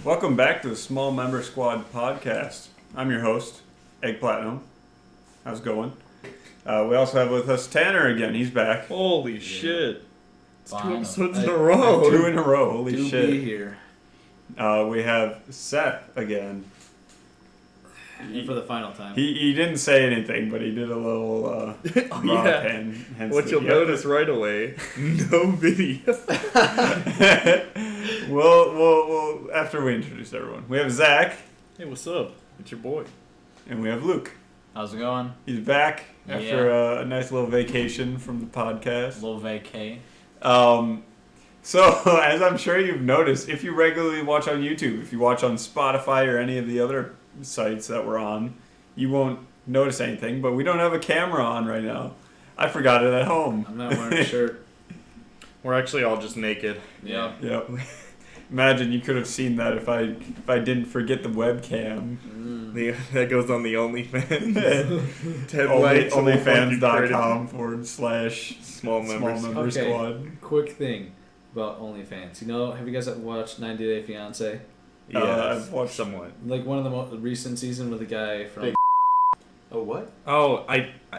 Welcome back to the Small Member Squad podcast. I'm your host, Egg Platinum. How's it going? We also have with us Tanner again. He's back. Holy shit. It's Fine. 2 episodes in a row. 2 in a row. Holy Do shit. be here. We have Seth again. For the final time. He didn't say anything, but he did a little hence What you'll notice right away, no video. Well, after we introduce everyone. We have Zach. Hey, what's up? It's your boy. And we have Luke. How's it going? He's back after a nice little vacation from the podcast. A little vacay. So, as I'm sure you've noticed, if you regularly watch on YouTube, if you watch on Spotify or any of the other sites that we're on, you won't notice anything, but we don't have a camera on right now. I forgot it at home. I'm not wearing a shirt. We're actually all just naked. Yeah. Yep. Imagine you could have seen that if I didn't forget the webcam. That goes on the OnlyFans. OnlyFans.com/small member squad. Quick thing about OnlyFans. Have you guys watched 90 Day Fiancé? Yeah, I've watched somewhat. Like one of the most recent season with the guy from... Oh, what? Oh,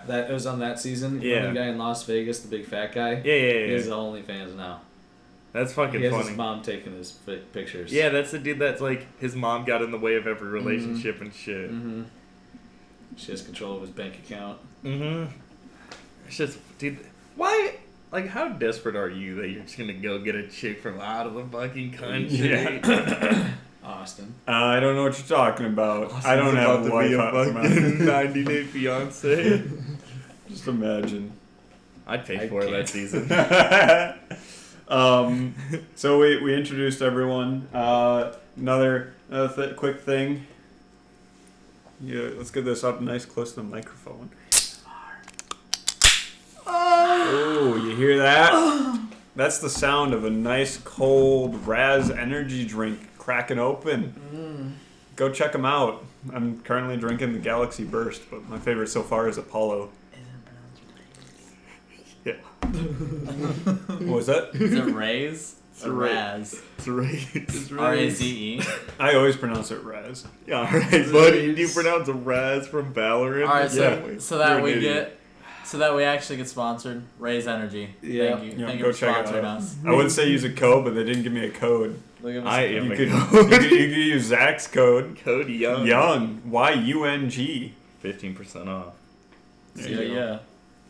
That it was on that season. Yeah. The guy in Las Vegas, the big fat guy. Yeah. He's on OnlyFans now. That's fucking He has funny. his mom taking his pictures. Yeah, that's the dude that's like, his mom got in the way of every relationship and shit. Mm-hmm. She has control of his bank account. Mm-hmm. It's just, dude, why? Like, how desperate are you that you're just gonna go get a chick from out of the fucking country? Yeah. Austin. I don't know what you're talking about. Austin's I don't have a about to be wife. a fucking 90 Day Fiance. Just imagine. I'd pay I for it can't. that season. So we introduced everyone. Another quick thing. Yeah, let's get this up nice close to the microphone. Oh, you hear that? That's the sound of a nice cold Raz energy drink cracking open. Go check them out. I'm currently drinking the Galaxy Burst, but my favorite so far is Apollo. Yeah. What was that? Is it Raze? It's Or Raz? It's right. R-A-Z-E. I always pronounce it Raz. Yeah, alright, buddy. Do you pronounce a Raz from Valorant? Alright, Yeah. so that You're we an idiot. get... So that we actually get sponsored. Raze Energy. Yeah. Thank you. Yeah, Thank you go for check it sponsoring out. us. I would say use a code, but they didn't give me a code. Look at I this. am You a could, code. you could use Zach's code. Code Young. Young. Y-U-N-G. 15% off. There Yeah, you go. yeah.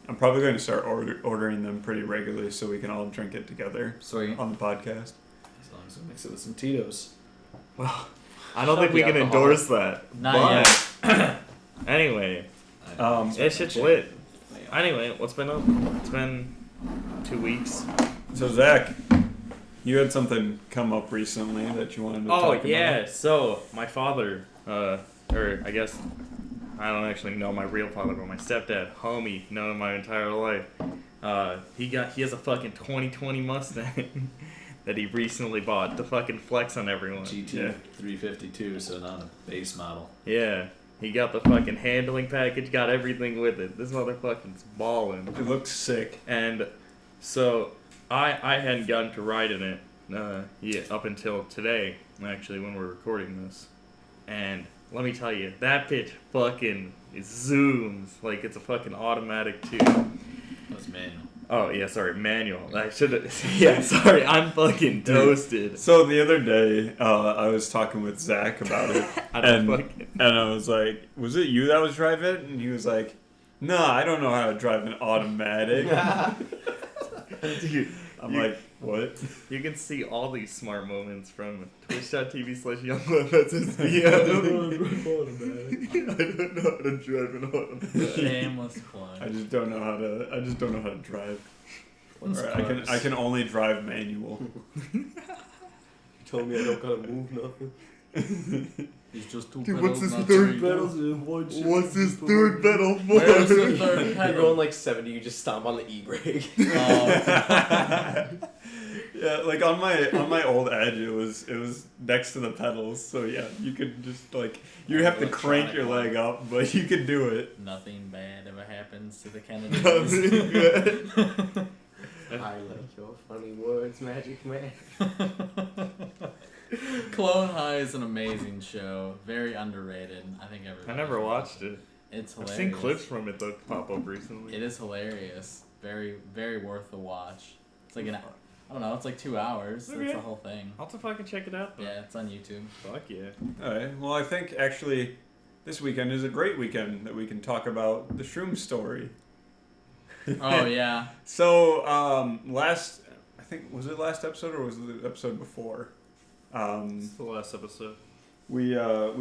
I'm probably going to start ordering them pretty regularly so we can all drink it together Sweet. on the podcast. As long as we mix it with some Tito's. Well, I don't think we can alcohol. endorse that. Not but Anyway, that shit's lit. Yeah. Anyway, what's been up? It's been 2 weeks. So Zach, you had something come up recently that you wanted to talk about. Oh, yeah. So, my father, or I guess, I don't actually know my real father, but my stepdad, homie, known him my entire life. He has a fucking 2020 Mustang that he recently bought to fucking flex on everyone. GT Yeah. 352, so not a base model. Yeah. He got the fucking handling package, got everything with it. This motherfucker's ballin'. It looks sick. And so I hadn't gotten to ride in it up until today, actually, when we're recording this. And let me tell you, that bitch fucking zooms like it's a fucking automatic too. That's manual. Oh yeah, sorry, manual. I should have. Yeah, sorry, I'm fucking toasted. So the other day, I was talking with Zach about it, and I was like, "Was it you that was driving it?" And he was like, "No, I don't know how to drive an automatic." Dude, I'm like, "What?" you can see all these smart moments from twitch.tv/YoungLevSSBM. I don't know how to drive an automatic. Shameless plug. I just don't know how to drive. What's Or cars? I can only drive manual. You told me I don't gotta move nothing. It's just two Dude, pedals, what's this not third three. Pedals in one shit. What's this third pedal for? Where's the third You're pedal? going like 70, you just stomp on the e-brake. Yeah, like on my old Edge, it was next to the pedals, so yeah, you could just like you have to crank your leg up, but you could do it. Nothing bad ever happens to the Kennedys. Nothing good. I like your funny words, Magic Man. Clone High is an amazing show. Very underrated. I think everyone. I never watched it. It's I've hilarious. seen clips from it though pop up recently. It is hilarious. Very, very worth the watch. It's like I don't know. It's like 2 hours. Okay. That's the whole thing. I'll have to fucking check it out though. Yeah, it's on YouTube. Fuck yeah. All right. Well, I think actually this weekend is a great weekend that we can talk about the Shrooms Story. Oh yeah. So I think was it last episode or was it the episode before? It's the last episode. We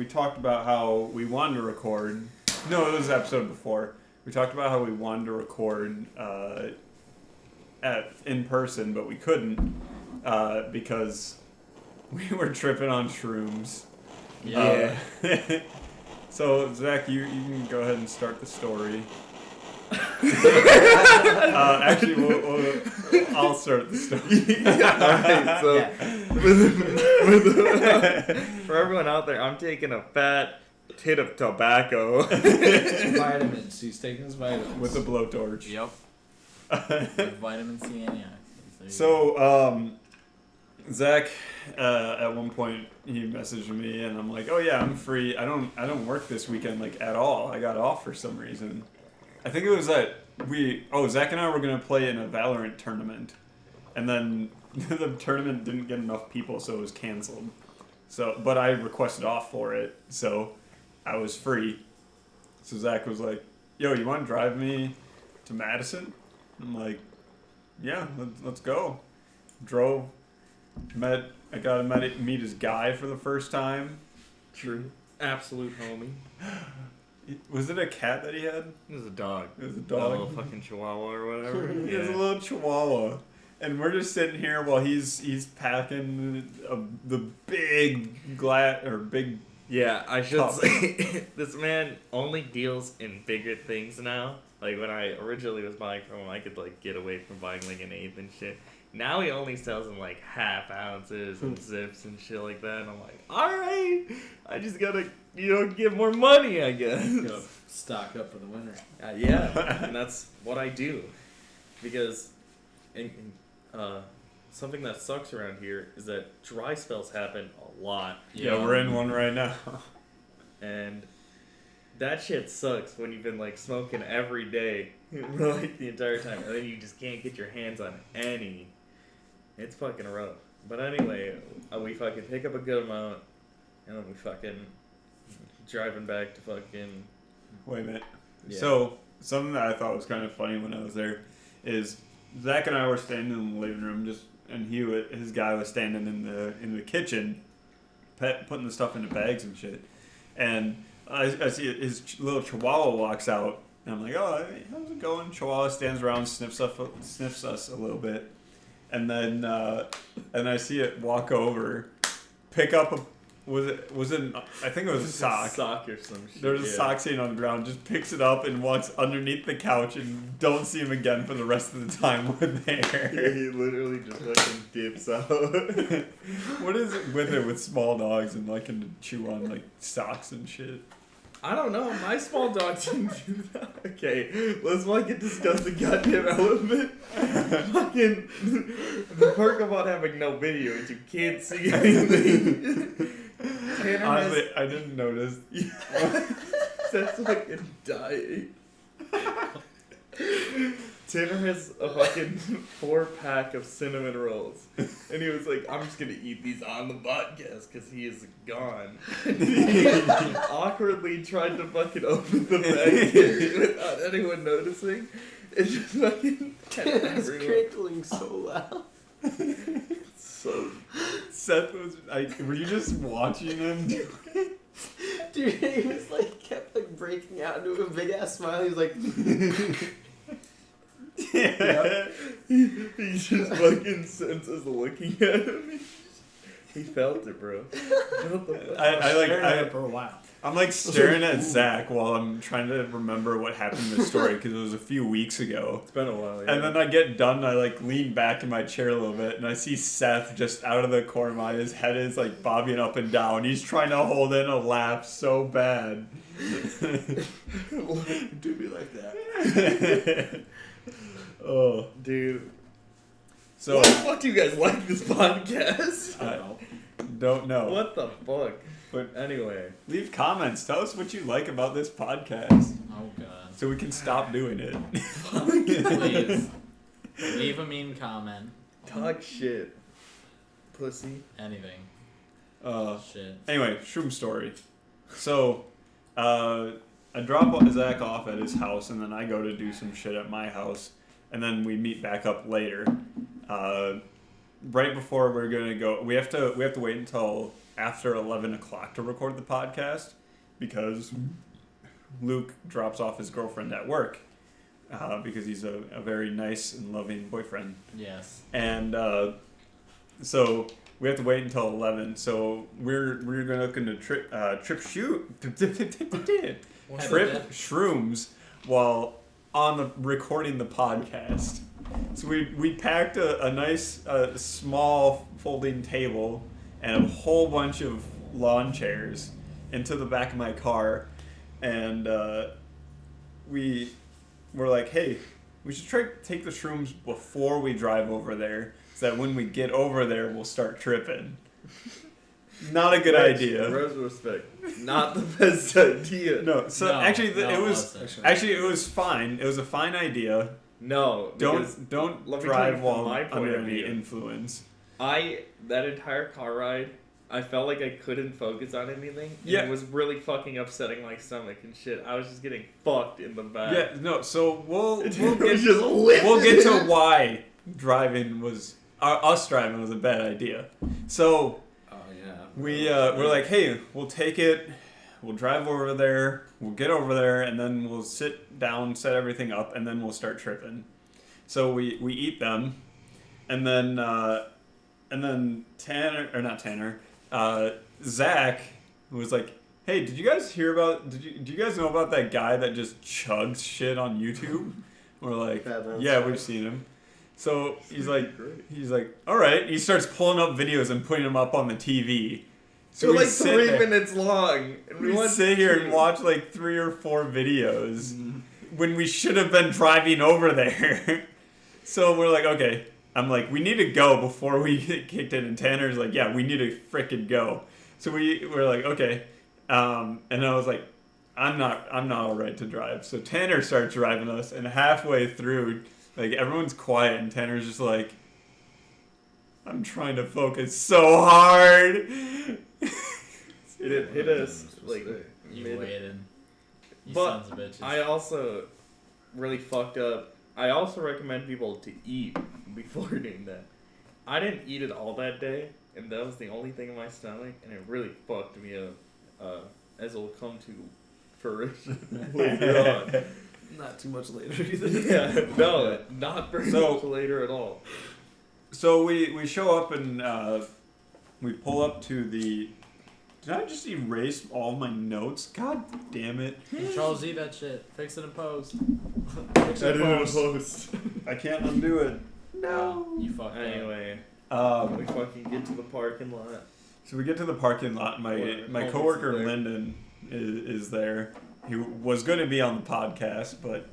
talked about how we wanted to record. No, it was the episode before. We talked about how we wanted to record in person, but we couldn't because we were tripping on shrooms. Yeah. So Zach, you can go ahead and start the story. Actually, I'll start the story. Alright, so for everyone out there, I'm taking a fat hit of tobacco. Vitamins. He's taking his vitamins. With a blowtorch. Yep. With vitamin C antioxidants. There you go. So, Zach, at one point he messaged me, and I'm like, "Oh yeah, I'm free. I don't work this weekend like at all. I got off for some reason. I think it was that Zach and I were gonna play in a Valorant tournament, and then the tournament didn't get enough people, so it was canceled. So, but I requested off for it, so I was free. So Zach was like, "Yo, you want to drive me to Madison?" I'm like, "Yeah, let's go." Drove. I got to meet his guy for the first time. True. Absolute homie. Was it a cat that he had? It was a dog. It was a A dog. little fucking chihuahua or whatever. He has a little chihuahua. And we're just sitting here while he's packing the big big. Yeah, I should Cup. say this man only deals in bigger things now. Like when I originally was buying from him, I could like get away from buying like an eighth and shit. Now he only sells in like half ounces and zips and shit like that. And I'm like, all right, I just gotta get more money, I guess. Go stock up for the winter. Yeah, and that's what I do because something that sucks around here is that dry spells happen a lot. Yeah, we're in one right now. And that shit sucks when you've been like smoking every day for like the entire time, and then you just can't get your hands on any. It's fucking rough. But anyway, we fucking pick up a good amount, and then we fucking driving back to fucking. Wait a minute. Yeah. So something that I thought was kind of funny when I was there is Zach and I were standing in the living room, and his guy was standing in the kitchen, putting the stuff into bags and shit, and I see his little chihuahua walks out, and I'm like, "Oh, hey, how's it going?" Chihuahua stands around, sniffs us a little bit, and then I see it walk over, pick up a I think it was a sock. Sock or some shit. There's a sock sitting on the ground, just picks it up and walks underneath the couch, and don't see him again for the rest of the time we're Yeah, there. he literally just fucking dips out. What is it with it with small dogs and liking to chew on like socks and shit? I don't know. My small dog didn't do that. Okay, let's fucking discuss the goddamn elephant. Fucking the perk about having no video is you can't see anything. Tanner Honestly, I didn't notice. That's fucking dying. Tanner has a fucking 4-pack of cinnamon rolls. And he was like, I'm just gonna eat these on the podcast because he is gone. He awkwardly tried to fucking open the bag without anyone noticing. It just fucking It's everyone. crinkling so loud. So Seth was were you just watching him? Dude, he was like, kept like breaking out into a big ass smile. He was like, Yeah. he just fucking senses looking at him. He felt it, bro. He felt the For a while. I'm like staring at Zach while I'm trying to remember what happened in the story because it was a few weeks ago. It's been a while, yeah. And then I get done, and I like lean back in my chair a little bit, and I see Seth just out of the corner of my eye. His head is like bobbing up and down. He's trying to hold in a laugh so bad. do me like that. Oh, Dude. so Why the fuck do you guys like this podcast? I don't know. What the fuck? But Anyway, leave comments. Tell us what you like about this podcast, Oh god. so we can stop doing it. Please. Leave a mean comment. talk shit, pussy. Anything. Shit. Anyway, Shrooms Story. So, I drop Zach off at his house, and then I go to do some shit at my house, and then we meet back up later. Right before we're gonna go, we have to wait until after 11 o'clock to record the podcast, because Luke drops off his girlfriend at work, because he's a very nice and loving boyfriend. Yes. And so we have to wait until 11. So we're gonna look into trip shrooms while recording the podcast. So we packed a nice small folding table and a whole bunch of lawn chairs into the back of my car, and we were like, hey, we should take the shrooms before we drive over there, so that when we get over there, we'll start tripping. Not a good idea. Respect. Not the best idea. No, so No, actually, no, it was fine. It was a fine idea. No. because Don't let me tell you drive from while my point under of any view. influence. That entire car ride, I felt like I couldn't focus on anything. And Yeah. It was really fucking upsetting my stomach and shit. I was just getting fucked in the back. Yeah, no. So we'll It get was just lit. we'll get to why us driving was a bad idea. So Oh yeah. we're like, hey, we'll take it. We'll drive over there. We'll get over there, and then we'll sit down, set everything up, and then we'll start tripping. So we eat them, and then Zach was like, hey, do you guys know about that guy that just chugs shit on YouTube? We're like, yeah, we've seen him. So he's like, all right. He starts pulling up videos and putting them up on the TV. So we like sit 3 there- minutes long. And We watched sit here two. and watch like 3 or 4 videos when we should have been driving over there. So we're like, okay. I'm like, we need to go before we get kicked in. And Tanner's like, yeah, we need to frickin' go. So we're like, okay. And I was like, I'm not all right to drive. So Tanner starts driving us, and halfway through, like, everyone's quiet, and Tanner's just like, I'm trying to focus so hard. It hit us like You mid. waited. You But sons of bitches. I also really fucked up. I also recommend people to eat before doing that. I didn't eat it all that day, and that was the only thing in my stomach, and it really fucked me up. As it'll come to fruition later on. Not too much later either. Yeah, no, not very So- much later at all. So we show up and we pull up to the. Did I just erase all my notes? God damn it! Control Z that shit. Fix it in post. post. I can't undo it. You fucked up. Anyway, we Um, fucking get to the parking lot. so we get to the parking lot. My Almost coworker there. Lyndon is there. He was going to be on the podcast, but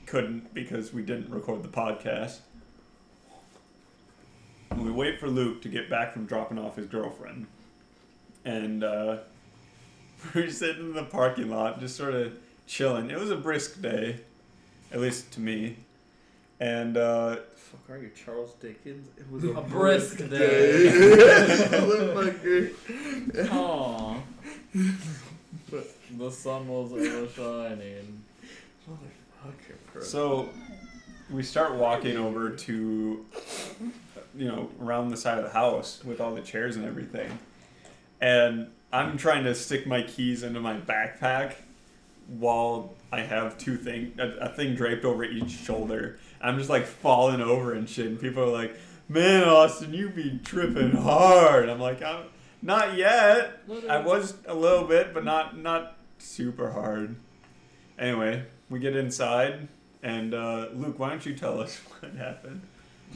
couldn't because we didn't record the podcast. And we wait for Luke to get back from dropping off his girlfriend. And we're sitting in the parking lot, just sort of chilling. It was a brisk day, at least to me. And Fuck, are you Charles Dickens? It was A brisk day. Motherfucker. Aww. The sun was ever shining. Motherfucker, bro. so we start walking over to, around the side of the house with all the chairs and everything. And I'm trying to stick my keys into my backpack while I have a thing draped over each shoulder. I'm just like falling over and shit. And people are like, man, Austin, you be tripping hard. I'm like, I'm not yet. I was a little bit, but not super hard. Anyway, we get inside. And Luke, why don't you tell us what happened?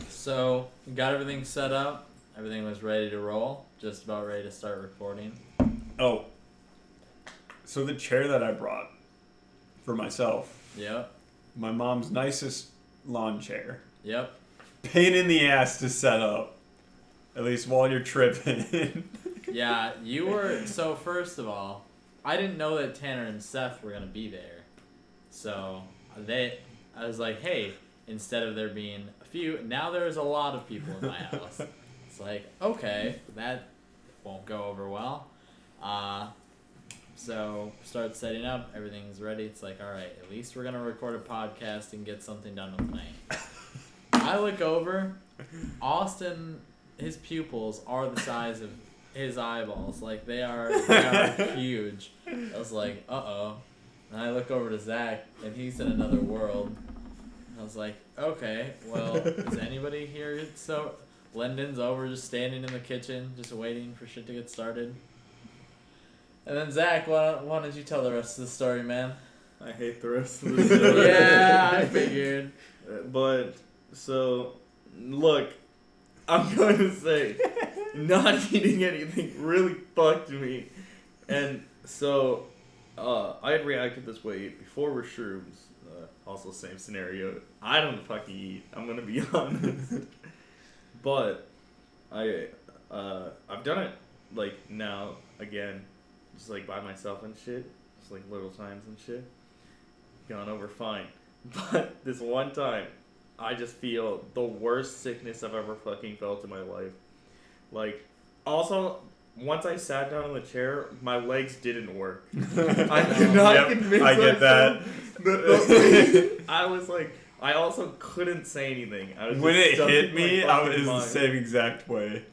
So, we got everything set up. Everything was ready to roll. Just about ready to start recording. Oh, so the chair that I brought for myself, Yep. my mom's nicest lawn chair, Yep. pain in the ass to set up. at least while you're tripping. Yeah, you were. So first of all, I didn't know that Tanner and Seth were gonna be there. So I was like, hey, instead of there being a few, now there's a lot of people in my house. It's like, okay, that won't go over well. So start setting up, everything's ready. It's like, all right, at least we're gonna record a podcast and get something done tonight. I look over, Austin, his pupils are the size of his eyeballs. Like they are huge. I was like, uh-oh. And I look over to Zach, and he's in another world. I was like, okay, well, is anybody here? So Lyndon's over, just standing in the kitchen, just waiting for shit to get started. And then Zach, why don't you tell the rest of the story, man? I hate the rest of the story. Yeah, I figured. But, so, look, I'm going to say, not eating anything really fucked me. And so, I had reacted this way before we're Shrooms. Also, same scenario. I don't fucking eat. I'm going to be honest. But, I've done it, like, now, again, just, like, by myself and shit. Just, like, little times and shit. Gone over fine. But this one time, I just feel the worst sickness I've ever fucking felt in my life. Like, also, once I sat down in the chair, my legs didn't work. I could not convince I get that. I was like, I also couldn't say anything. I was When just it stuck hit in my me, I fucking was the mind. same exact way.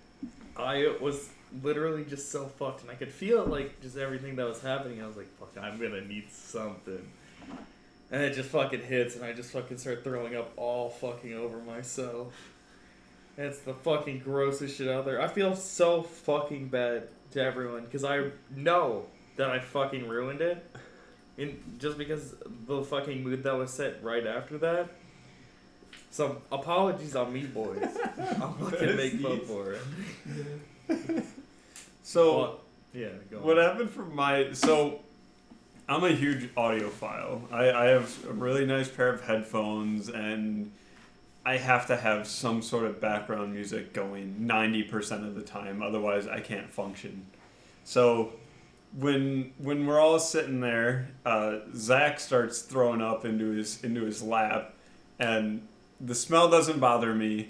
I was literally just so fucked, and I could feel like just everything that was happening. I was like, fuck, I'm gonna need something. And it just fucking hits, and I just fucking start throwing up all fucking over myself. And it's the fucking grossest shit out there. I feel so fucking bad to everyone, because I know that I fucking ruined it. Just because the fucking mood that was set right after that. So, apologies on me, boys. I'll fucking make fun for it. So, yeah, go on. what happened for so I'm a huge audiophile. I have a really nice pair of headphones, and I have to have some sort of background music going 90% of the time, otherwise I can't function. So when we're all sitting there, Zach starts throwing up into his lap, and the smell doesn't bother me.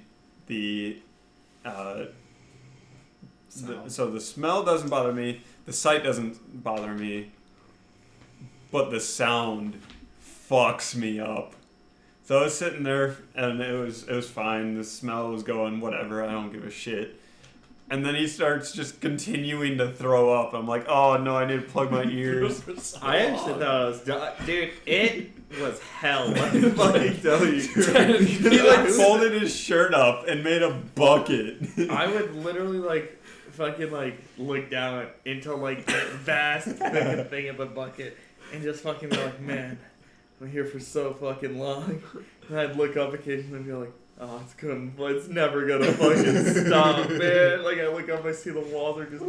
So the smell doesn't bother me. The sight doesn't bother me. But the sound fucks me up. So I was sitting there, and it was fine. The smell was going, whatever. I don't give a shit. And then he starts just continuing to throw up. I'm like, oh no, I need to plug my ears. I actually thought I was done. Dude, it was hell. Let me fucking tell you. He like folded his shirt up and made a bucket. I would literally like fucking like look down into like that vast fucking thing of the bucket and just fucking be like, man, I'm here for so fucking long. And I'd look up occasionally and be like, oh, it's never gonna fucking stop, man. Like I look up, I see the walls are just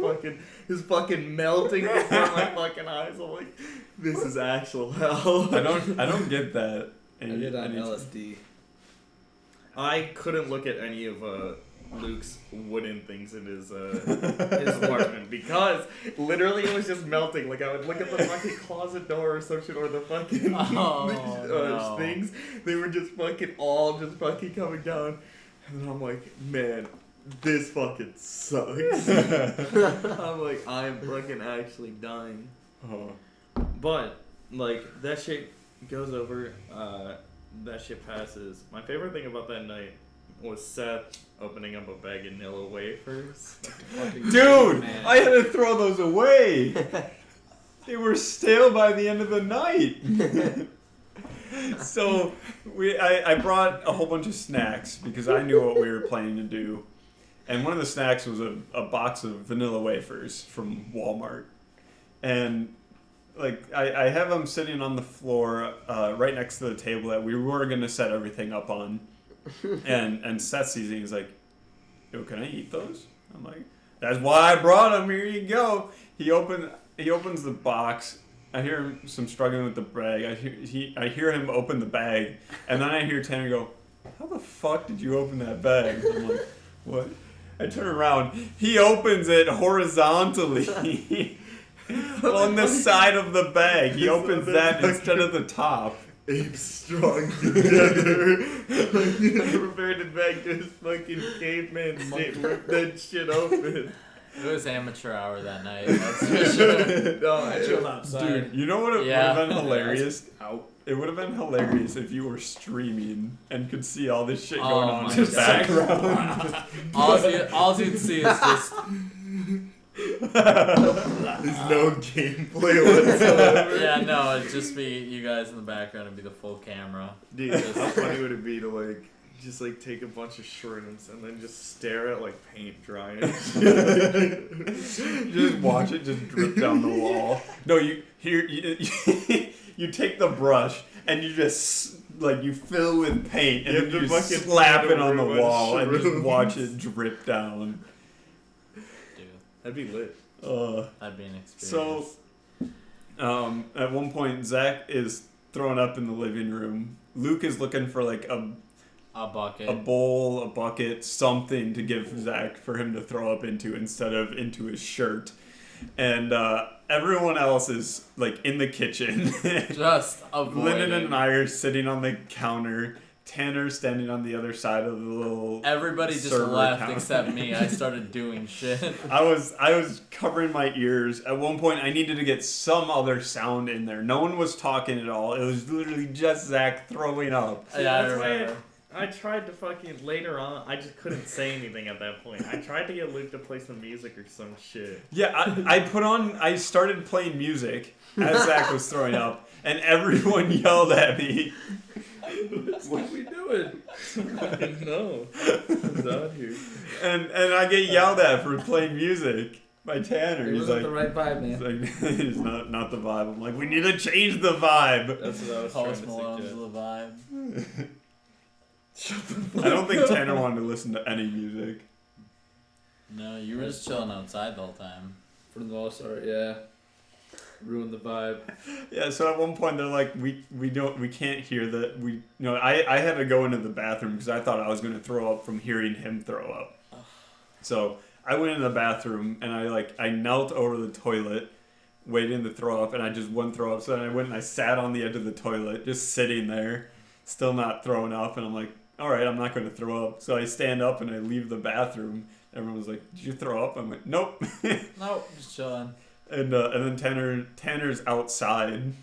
fucking melting before my fucking eyes. I'm like, this is actual hell. I don't get that. I did on LSD. I couldn't look at any of Luke's wooden things in his apartment because literally it was just melting. Like I would look at the fucking closet door or some shit or the fucking no. things. They were just fucking all just fucking coming down, and then I'm like, man, this fucking sucks. I'm like, I'm fucking actually dying. Oh. But like that shit goes over. That shit passes. My favorite thing about that night was Seth opening up a bag of Nilla wafers. Dude, I had to throw those away. They were stale by the end of the night. So I brought a whole bunch of snacks because I knew what we were planning to do. And one of the snacks was a box of vanilla wafers from Walmart. And like I have them sitting on the floor right next to the table that we were going to set everything up on. And Seth sees it, he's like, yo, can I eat those? I'm like, that's why I brought them. Here you go. He opens the box. I hear him some struggling with the bag. I hear him open the bag, and then I hear Tanner go, how the fuck did you open that bag? I'm like, what? I turn around. He opens it horizontally on the side of the bag. He opens that instead of the top. Apes strong together. Prepared to back to his fucking caveman state, rip that shit open. It was amateur hour that night. That's for sure. No, I chilled outside. Dude, you know what would Yeah. have been hilarious? Out. It would have been hilarious if you were streaming and could see all this shit Oh going on my in the God. background. all you'd see is just There's no gameplay whatsoever. yeah, no, it'd just be you guys in the background and be the full camera. Dude, how funny would it be to like just like take a bunch of shrooms and then just stare at like paint drying? Just watch it just drip down the wall. No, you you take the brush and you just like you fill with paint and You then have you to just fucking slap paint it on the over a bunch of wall and just shrooms. watch it drip down. Dude, That'd be lit. that'd be an experience. So, at one point, Zach is throwing up in the living room. Luke is looking for like a bucket. a bowl, a bucket, something to give Zach for him to throw up into instead of into his shirt. And everyone else is like in the kitchen. Just avoiding. Lyndon and I are sitting on the counter. Tanner's standing on the other side of the little. Everybody just server left counter. except me. I started doing shit. I was covering my ears. At one point, I needed to get some other sound in there. No one was talking at all. It was literally just Zach throwing up. Yeah, I That's why remember. I tried to fucking later on. I just couldn't say anything at that point. I tried to get Luke to play some music or some shit. Yeah, I started playing music as Zach was throwing up, and everyone yelled at me. What are we doing? No, who's out here? And I get yelled at for playing music by Tanner. It He's wasn't like, the right vibe, he's man. like, it's not the vibe. I'm like, we need to change the vibe. That's what I was Post trying to Malone's suggest. the vibe. I don't think Tanner wanted to listen to any music. No, you were just chilling outside the whole time. For the most part, yeah. Ruined the vibe. Yeah, so at one point they're like, we can't hear that. I had to go into the bathroom because I thought I was gonna throw up from hearing him throw up. So I went in the bathroom and I knelt over the toilet, waiting to throw up, and I just wouldn't throw up. So then I went and I sat on the edge of the toilet, just sitting there, still not throwing up, and I'm like, all right, I'm not gonna throw up. So I stand up and I leave the bathroom. Everyone was like, did you throw up? I'm like, nope. Nope, just chilling. And then Tanner's outside.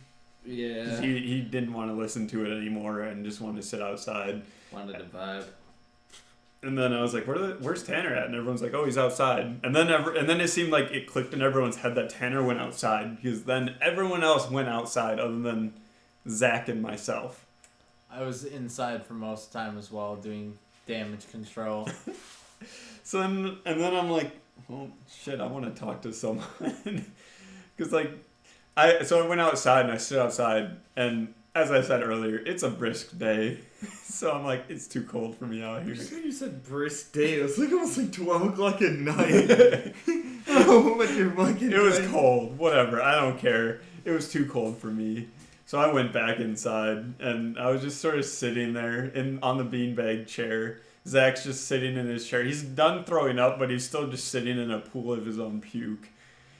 Yeah. He didn't want to listen to it anymore and just wanted to sit outside. Wanted a vibe. And then I was like, "Where's Tanner at?" And everyone's like, "Oh, he's outside." And then it seemed like it clicked in everyone's head that Tanner went outside because then everyone else went outside other than Zach and myself. I was inside for most of the time as well, doing damage control. So then I'm like, well, shit, I want to talk to someone. Because, I went outside and I stood outside. And as I said earlier, it's a brisk day. So I'm like, it's too cold for me out here. You said brisk day. It was like almost like 12 o'clock at night. Oh, what your fucking It was day. cold. Whatever. I don't care. It was too cold for me. So I went back inside. And I was just sort of sitting there on the beanbag chair. Zach's just sitting in his chair. He's done throwing up, but he's still just sitting in a pool of his own puke.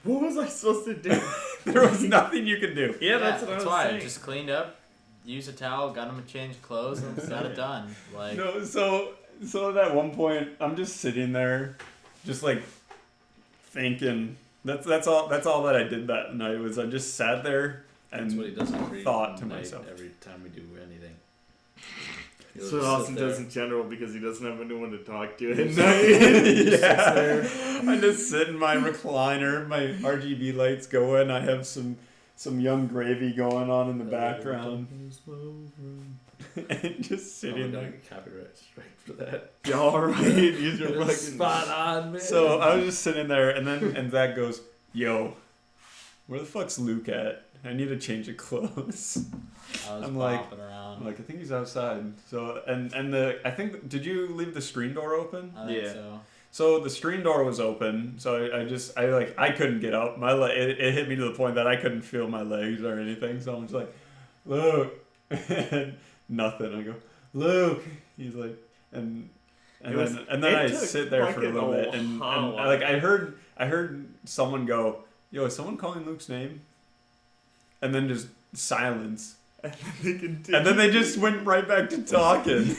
What was I supposed to do? There was nothing you could do. Yeah, that's what I was why. saying. Just cleaned up, used a towel, got him a change of clothes, and got it done. Like, No, so at one point, I'm just sitting there, just thinking. That's all that I did that night was I just sat there That's what he and does every thought to night, myself. every time we do anything. That's He'll what just Austin sit there. does in general because he doesn't have anyone to talk to at night. Yeah, I just sit in my recliner, my RGB lights going. I have some Young Gravy going on in the background, and just Oh, we sitting gotta there. get copyright strike for that. Alright, use your fucking Spot on, man. So I was just sitting there, and Zach goes, "Yo, where the fuck's Luke at? I need a change of clothes." I was I'm like- bopping around. I'm like, I think he's outside. So I think did you leave the screen door open? I think Yeah. so. So the screen door was open. So I couldn't get up. It hit me to the point that I couldn't feel my legs or anything. So I'm just like, Luke, and nothing. I go, Luke. He's like, and And It was- then it I took sit there for a fucking little a bit, and while. like I heard someone go, "Yo, is someone calling Luke's name?" And then just silence. And they continued. And then they just went right back to talking.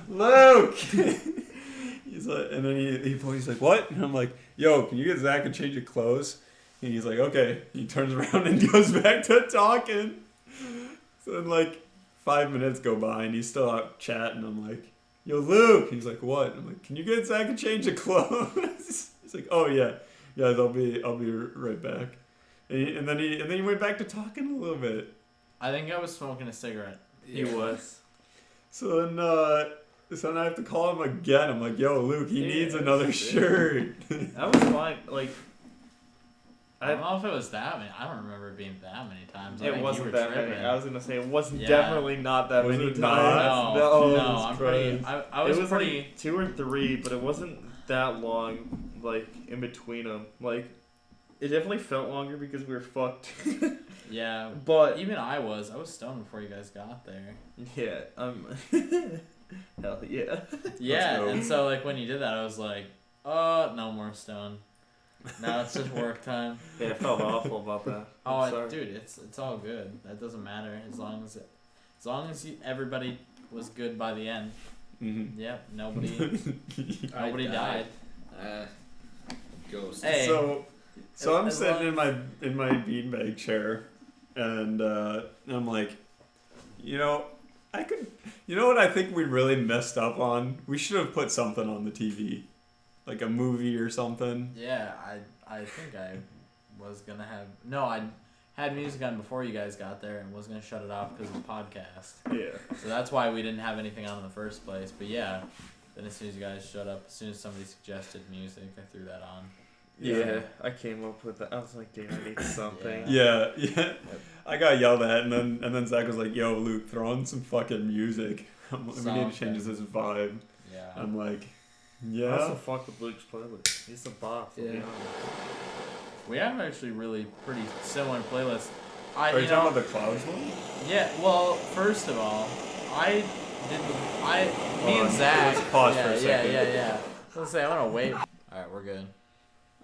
Luke! He's like, and then he's like, what? And I'm like, yo, can you get Zach a change of clothes? And he's like, okay. He turns around and goes back to talking. So then, like, 5 minutes go by and he's still out chatting. I'm like, yo, Luke! He's like, what? I'm like, can you get Zach a change of clothes? He's like, oh, yeah. Yeah, I'll be right back. And then he went back to talking a little bit. I think I was smoking a cigarette. He was. So then I have to call him again. I'm like, yo, Luke, he needs another shirt. That was fine. Like, I don't know if it was that many. I don't remember it being that many times. I it think wasn't you were that many. tripping. I was gonna say it wasn't Yeah. definitely not that Was many it times. not? No, No, I'm pretty. I was it was pretty. like 2 or 3, but it wasn't that long. Like in between them, like it definitely felt longer because we were fucked. Yeah, But even I was stoned before you guys got there. yeah, hell yeah. Yeah, go. and so like when you did that, I was like, oh, no more stone. Now it's just work time. Yeah, I felt awful about that. I'm sorry. Dude, it's all good. That doesn't matter as long as everybody was good by the end. Mm-hmm. Yep, nobody died. Ghost. Hey. So I'm As sitting long in my beanbag chair, and I'm like, you know what I think we really messed up on? We should have put something on the TV, like a movie or something. Yeah, I think I was gonna have I had music on before you guys got there and was gonna shut it off because of the podcast. Yeah. So that's why we didn't have anything on in the first place. But yeah, then as soon as you guys shut up, as soon as somebody suggested music, I threw that on. Yeah, I came up with that. I was like, dude, I need something. Yeah. I got yelled at, and then Zach was like, yo, Luke, throw on some fucking music. We need to change Something. this vibe. Yeah. I'm like, I yeah. also fuck with Luke's playlist. He's a boss. Yeah. We have actually really pretty similar playlists. Are you talking about the Clouds one? Yeah, well, first of all, me and on, Zach. let's pause for a second. Yeah. Let's say I want to wait. All right, we're good.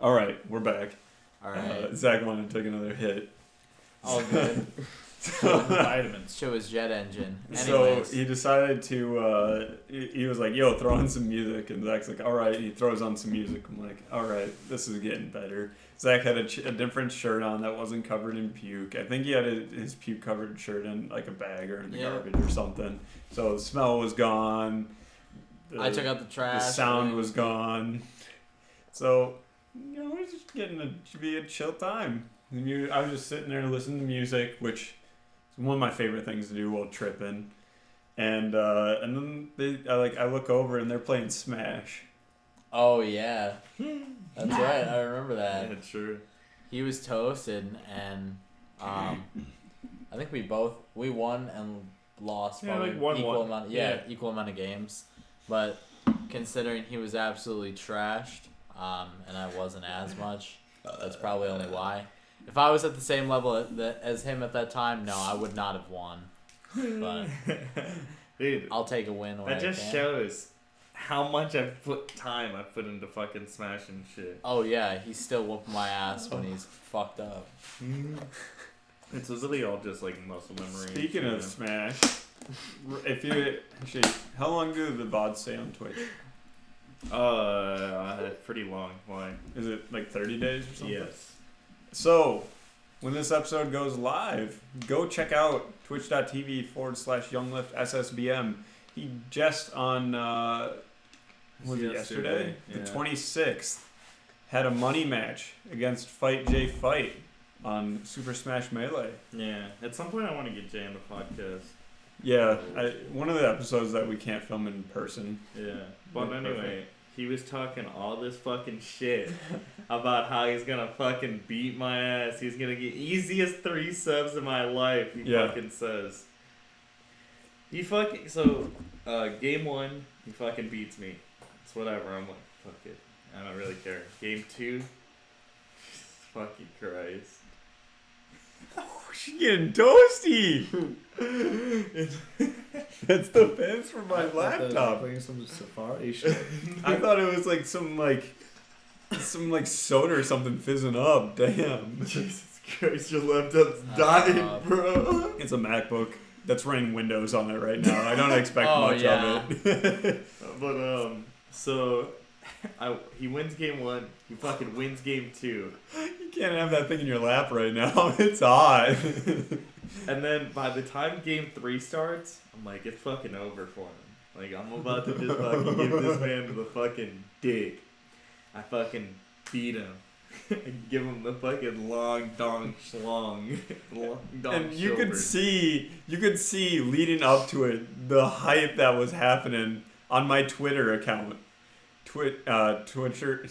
All right, we're back. All right. Zach wanted to take another hit. All good. Vitamins. Show his jet engine. So Anyways. he decided to, he was like, yo, throw on some music. And Zach's like, all right. He throws on some music. I'm like, all right, this is getting better. Zach had a different shirt on that wasn't covered in puke. I think he had his puke covered shirt in like a bag or in the garbage or something. So the smell was gone. I took out the trash. The sound was gone. So, you know, it was just to be a chill time. I was just sitting there listening to music, which is one of my favorite things to do while tripping. And then I look over and they're playing Smash. Oh yeah, that's right. I remember that. Yeah, true. He was toasted, and I think we won and lost. Yeah, probably like 1-1. equal amount. Yeah. Equal amount of games. But considering he was absolutely trashed, and I wasn't as much, that's probably only why. If I was at the same level as him at that time, no, I would not have won. But Dude, I'll take a win. When that I just can. shows how much I've put into fucking smashing shit. Oh yeah, he's still whooping my ass when he's fucked up. It's literally all just like muscle memory. Speaking of Smash, how long do the VODs stay on Twitch? Pretty long. Why? Is it like 30 days or something? Yes. So, when this episode goes live, go check out twitch.tv/YoungLiftSSBM. He just on, was it yesterday? Yeah. The 26th, had a money match against Fight J Fight on Super Smash Melee. Yeah. At some point, I want to get Jay on the podcast. Yeah, one of the episodes that we can't film in person. Yeah. But Yeah, anyway, perfect. he was talking all this fucking shit about how he's gonna fucking beat my ass. He's gonna get easiest 3 subs in my life. He fucking says. He fucking game 1, he fucking beats me. It's whatever. I'm like, fuck it. I don't really care. Game 2, fucking Christ. Oh, she's getting toasty! That's the fans for my I thought that was laptop. playing some Safari shit. I thought it was like some soda or something fizzing up. Damn. Jesus Christ, your laptop's dying, up. bro. It's a MacBook that's running Windows on it right now. I don't expect Oh, much yeah. of it. But so he wins game 1. He fucking wins game 2. You can't have that thing in your lap right now. It's hot. And then by the time game 3 starts, I'm like, it's fucking over for him. Like, I'm about to just fucking give this man the fucking dick. I fucking beat him. And give him the fucking long dong schlong. Long dong And you shoulder. could see leading up to it the hype that was happening on my Twitter account. Twitcher.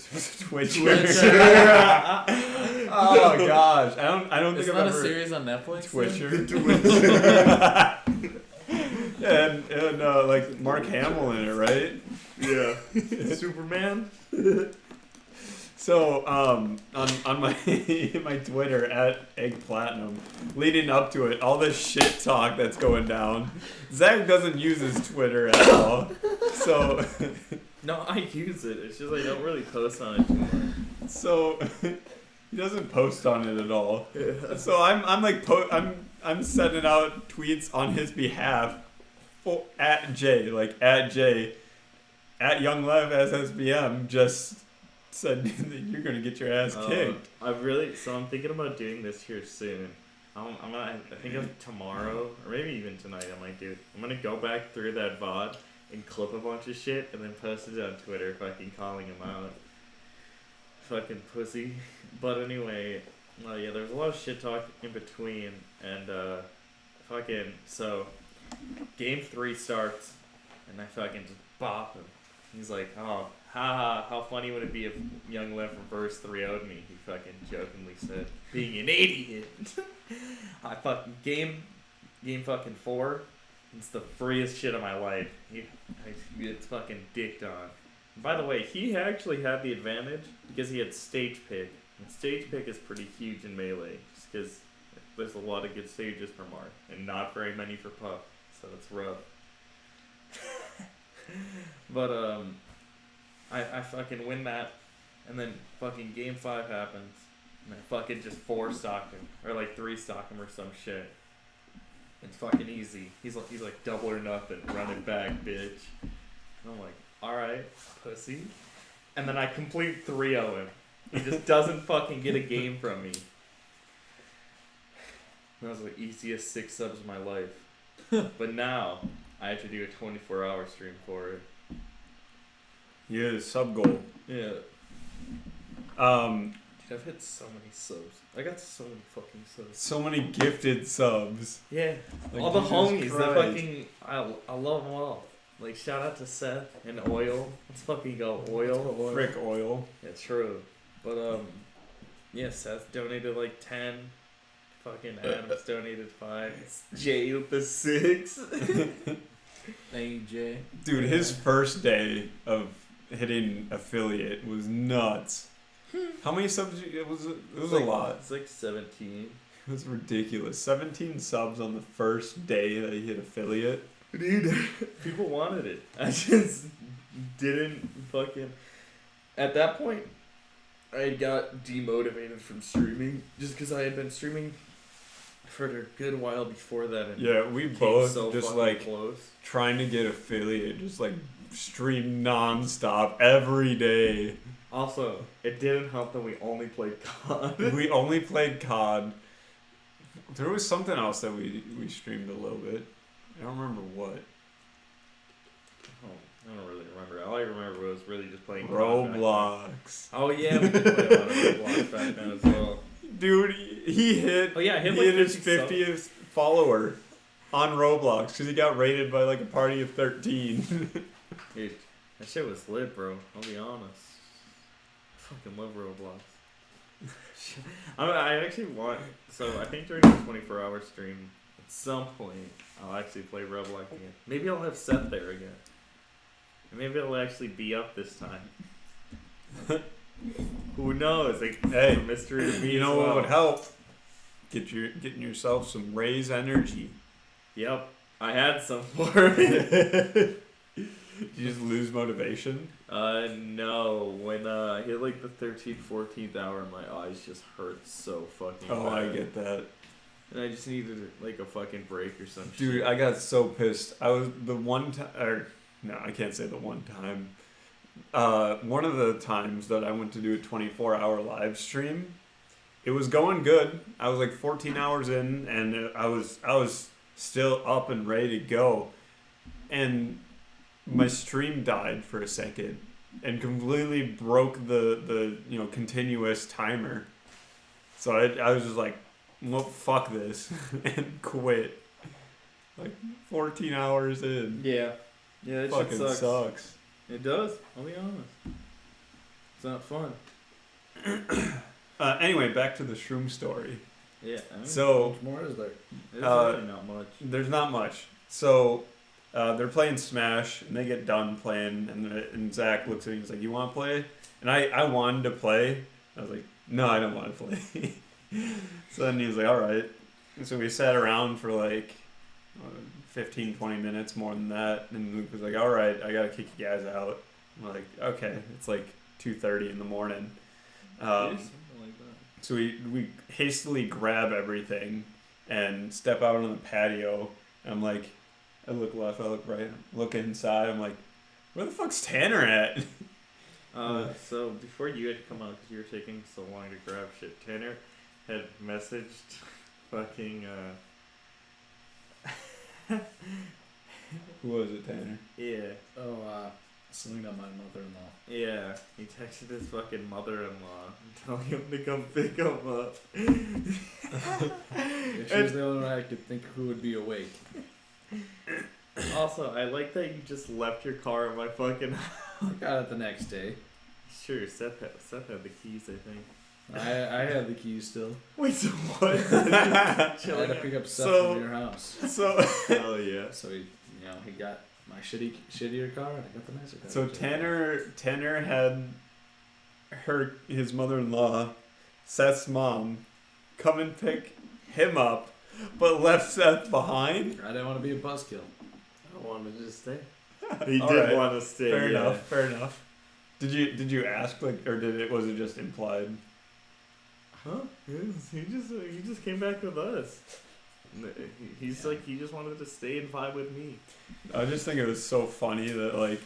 Oh gosh, I don't think Isn't I've that a ever series on Netflix? Twitcher. and like Mark Hamill in it, right? Yeah. Superman? So on my my Twitter at Egg Platinum, leading up to it, all this shit talk that's going down. Zach doesn't use his Twitter at all, so No, I use it. It's just I don't really post on it too much. so he doesn't post on it at all. So I'm sending out tweets on his behalf at J at Young Lev SSBM just said that you're gonna get your ass kicked. So I'm thinking about doing this here soon. I think of tomorrow, or maybe even tonight I might do it. I'm gonna go back through that VOD and clip a bunch of shit and then post it on Twitter fucking calling him out. Fucking pussy. But anyway, yeah, there's a lot of shit talk in between, and so game 3 starts and I fucking just bop him. He's like, oh, haha, how funny would it be if Young Lev reverse 3-0'd me? He fucking jokingly said, being an idiot. I fucking game fucking 4. It's the freest shit of my life. It's fucking dicked on. And by the way, he actually had the advantage because he had stage pick. And stage pick is pretty huge in Melee, just because there's a lot of good stages for Mark, and not very many for Puff, so it's rough. But I fucking win that, and then fucking game 5 happens, and I fucking just 4-stock him, or like 3-stock him or some shit. It's fucking easy. He's like double or nothing, running back, bitch. And I'm like, alright, pussy. And then I complete 3-0 him. He just doesn't fucking get a game from me. That was the easiest 6 subs of my life. But now, I have to do a 24-hour stream for it. Yeah, sub goal. Yeah. Dude, I've hit so many subs. I got so many fucking subs. So many gifted subs. Yeah. Like, all the Jesus homies that Christ. fucking... I love them all. Like, shout out to Seth and Oil. Let's fucking go, Oil. Frick oil. Yeah, true. But, yeah, Seth donated like 10. Fucking Adams donated 5. Jay with the 6. Thank you, Jay. Dude, his first day of hitting affiliate was nuts. How many subs? It was a lot. It's like 17. It was ridiculous. 17 subs on the first day that he hit affiliate. Dude, people wanted it. I just didn't fucking... At that point, I got demotivated from streaming just because I had been streaming for a good while before that. And Yeah, we came both so just fucking like close. trying to get affiliate, just like stream nonstop every day. Also, it didn't help that we only played COD. We only played COD. There was something else that we streamed a little bit. I don't remember what. I don't really remember. All I remember was really just playing COD Roblox. back then. Oh yeah, we did play a lot of Roblox back then as well. Dude, he hit. Oh yeah, I hit he like hit his 50 50th follower on Roblox because he got rated by like a party of 13. Dude, that shit was lit, bro. I'll be honest. I fucking love Roblox. I actually want... So, I think during the 24-hour stream, at some point, I'll actually play Roblox again. Maybe I'll have Seth there again. And maybe it'll actually be up this time. Who knows? Like, Hey, a mystery to me you as know what well. would help? Getting yourself some Raise energy. Yep. I had some for it. Did you just lose motivation? No. When I hit like the 13th, 14th hour, my eyes just hurt so fucking Oh, bad. I get that. And I just needed like a fucking break or some Dude, shit. I got so pissed. I was the one time, or no, I can't say the one time. One of the times that I went to do a 24-hour live stream, it was going good. I was like 14 hours in, and I was still up and ready to go, and my stream died for a second, and completely broke the continuous timer. So I was just like, well, fuck this, and quit. Like 14 hours in. Yeah. Yeah, that Fucking shit sucks. It does. I'll be honest. It's not fun. Anyway, back to the Shroom Story. Yeah. I mean, So What more is there? there's really not much. there's not much. So they're playing Smash, and they get done playing, and Zach looks at me and he's like, "You want to play?" And I wanted to play. I was like, "No, I don't want to play." So then he was like, "All right." And so we sat around for like 15, 20 minutes, more than that. And Luke was like, "All right, I gotta kick you guys out." I'm like, "Okay." It's like 2:30 in the morning. Something like that. So we hastily grab everything and step out on the patio. And I'm like, I look left, I look right, look inside. I'm like, where the fuck's Tanner at? So before you had to come out because you were taking so long to grab shit, Tanner had messaged fucking Who was it, Tanner? yeah. Oh, something about my mother-in-law. Yeah, he texted his fucking mother-in-law telling him to come pick him up. She was the only one I could think who would be awake. Also, I like that you just left your car at my fucking house. I got it the next day. Sure, Seth had the keys, I think. I had the keys still. Wait, so what? I had to pick up stuff So- from your house. So Oh yeah. So he got my shittier car, and I got the nicer car. so Tanner had his mother-in-law, Seth's mom, come and pick him up, but left Seth behind. I didn't want to be a buzzkill. I wanted to stay. He All did right. want to stay. Fair yeah. enough. Fair enough. Did you ask, like, or was it just implied? Huh? He just came back with us. He's like he just wanted to stay and vibe with me. I just think it was so funny that like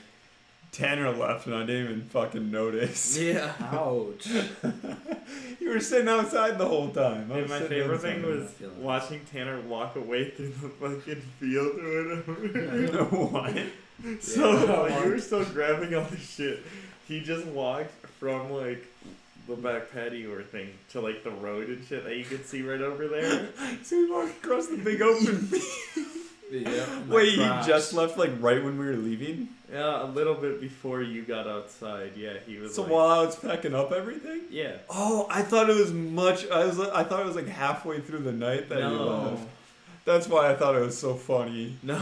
Tanner left and I didn't even fucking notice. Yeah. Ouch. You were sitting outside the whole time. I And was my sitting favorite thing inside. was watching Tanner walk away through the fucking field or whatever. What? So Yeah. while you were still grabbing all the shit, he just walked from like the back patio or thing to like the road and shit that you could see right over there. So we walked across the big open field. Yeah. Wait, he just left like right when we were leaving? Yeah, a little bit before you got outside. Yeah, he was. So like, while I was packing up everything? yeah. Oh, I thought it was I thought it was like halfway through the night that he No. left. That's why I thought it was so funny. No.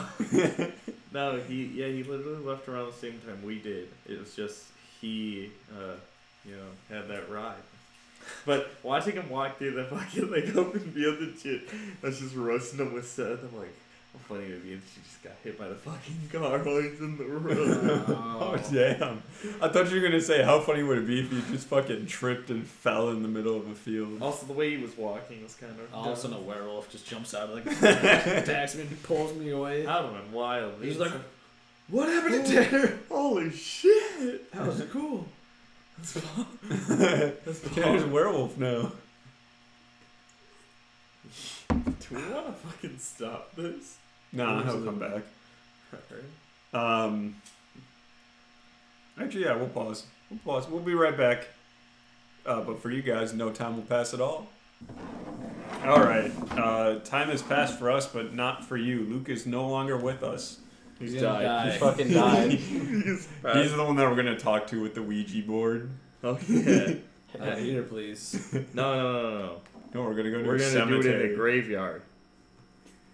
No, he literally left around the same time we did. It was just he had that ride. But watching him walk through the fucking like open field and shit, I was just roasting him with Seth. I'm like, how funny it would be if she just got hit by the fucking car while he's in the road. Oh damn! I thought you were gonna say how funny would it be if you just fucking tripped and fell in the middle of a field. Also, the way he was walking was kind of. All of a sudden, a werewolf just jumps out of the car, attacks me, and pulls me away. That would have been wild. He's like, "What happened to Tanner? holy shit! That was cool." Tanner's a werewolf now. Do we want to fucking stop this? Nah, he'll come back. Actually, yeah, we'll pause. We'll be right back. But for you guys, no time will pass at all. All right. Time has passed for us, but not for you. Luke is no longer with us. He's He's gonna died. die. He fucking died. He's He's the one that we're gonna talk to with the Ouija board. Oh yeah. Heater, please. No. No, we're gonna go to We're a gonna cemetery. do it in a graveyard.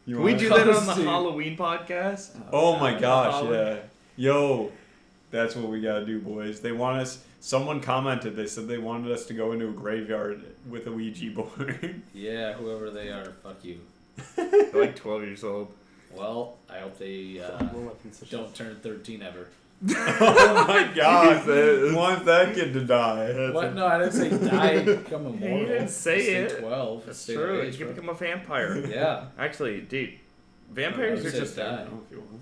You Can we wanna- do that on the Dude. Halloween podcast? Oh my gosh, Halloween. yeah. Yo, that's what we gotta do, boys. They want us. Someone commented. They said they wanted us to go into a graveyard with a Ouija board. Yeah, whoever they are, fuck you. They're like 12 years old. Well, I hope they More weapons such don't turn 13 ever. Oh my god. Want that kid to die. What? No, I didn't say die, become immortal. You didn't say Just it. Say 12. That's Stay true. that You age, can bro. become a vampire. Yeah. Actually, dude, vampires I are said just die. If you want.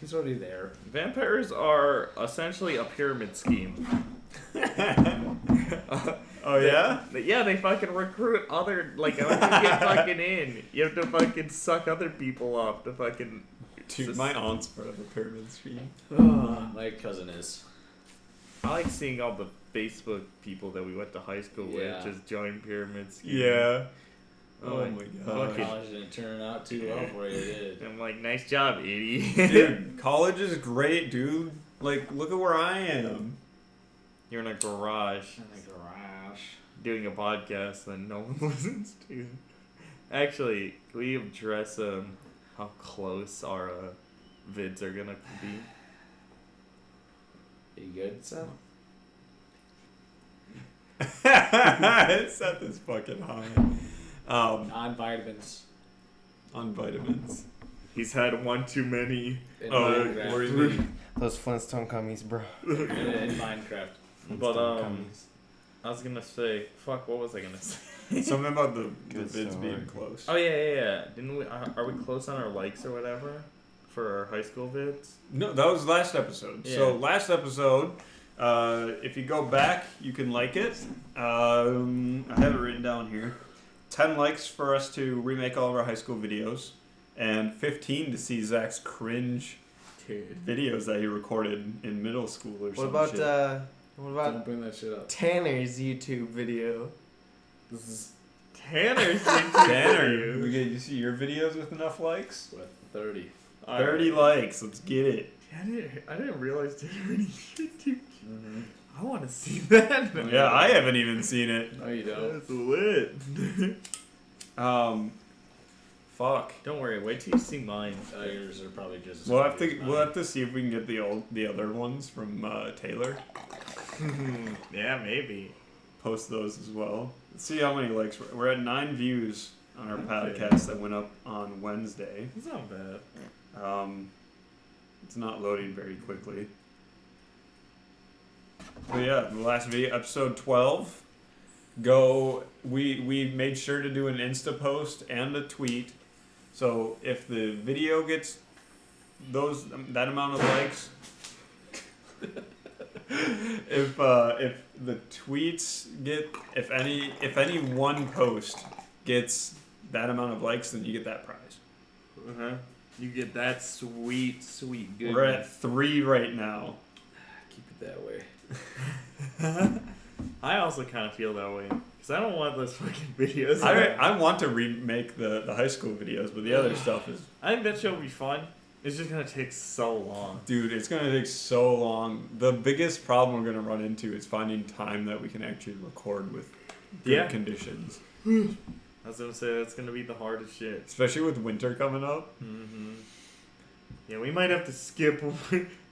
He's already there. vampires are essentially a pyramid scheme. Oh yeah? Yeah, they fucking recruit other once you get fucking in, you have to fucking suck other people off to fucking. Dude, my aunt's part of the pyramid scheme. My cousin is. I like seeing all the Facebook people that we went to high school Yeah. with just join pyramid scheme. Yeah. Oh Like, my Oh, god. college didn't turn out too well for you, did it? I'm like, nice job, idiot. Dude, college is great, dude. Like, look at where I am. You're in a garage In the garage. doing a podcast that no one listens to. Actually, can we address how close our vids are gonna be? Are you good, Sam? It's at this fucking high. Non-vitamins. On vitamins. He's had one too many. In Oh, Minecraft. what do you mean? Those Flintstone gummies, bro. In Minecraft. But Flintstone gummies. I was gonna say, fuck, what was I gonna say? Something about the Good vids story. being close. Oh yeah. Didn't we? Are we close on our likes or whatever for our high school vids? No, that was last episode. So Yeah. last episode, if you go back, you can like it. I have it written down here. 10 likes for us to remake all of our high school videos, and 15 to see Zach's cringe Dude. videos that he recorded in middle school or What some about shit. what Don't about bring that shit up. Tanner's YouTube video? This is Tanner's Tanner, you see your videos with enough likes? with 30. 30 likes, let's get it. I didn't realize Tanner had any YouTube. Mm-hmm. I want to see that. Yeah, I haven't even seen it. No, you don't. That's lit. Fuck. Don't worry. Wait till you see mine. Yours are probably just. as We'll good have as to mine. we'll have to see if we can get the other ones from Taylor. Yeah, maybe. Post those as well. Let's see how many likes we're at 9 views on our Okay. podcast that went up on Wednesday. It's not bad. It's not loading very quickly. But yeah, the last video, episode 12. We made sure to do an Insta post and a tweet. So if the video gets that amount of likes, if the tweets get if any one post gets that amount of likes, then you get that prize. You get that sweet goodness. We're at 3 right now. Keep it that way. I also kind of feel that way because I don't want those fucking videos. I want to remake the high school videos, but the other stuff is, I think that show will be fun. It's just gonna take so long. dude, it's gonna take so long. The biggest problem we're gonna run into is finding time that we can actually record with good Yeah. conditions, I was gonna say that's gonna be the hardest shit. especially with winter coming up. Mm-hmm. Yeah, we might have to skip.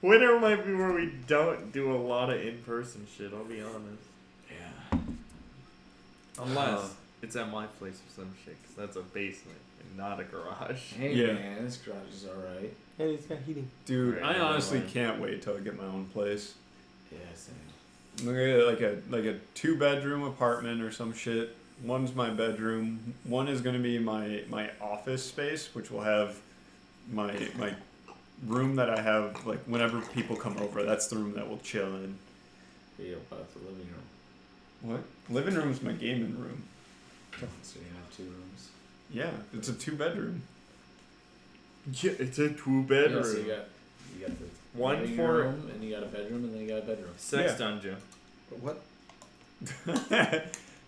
Winter might be where we don't do a lot of in-person shit. I'll be honest. Yeah. Unless it's at my place or some shit, because that's a basement and not a garage. Hey Yeah. man, this garage is alright. And he's got heating. Dude, Right, I yeah, honestly right. can't wait till I get my own place. Yeah, same. I'm gonna get like a 2-bedroom apartment or some shit. One's my bedroom. One is gonna be my office space, which will have my room that I have like whenever people come over. That's the room that we'll chill in. Yeah, about the living room. What? Living room's my gaming room. So you have 2 rooms. Yeah, it's a 2-bedroom. Yeah, it's a 2-bedroom. Yeah, so you got the One living for- room, and you got a bedroom, and then you got a bedroom. Sex Yeah. dungeon. What?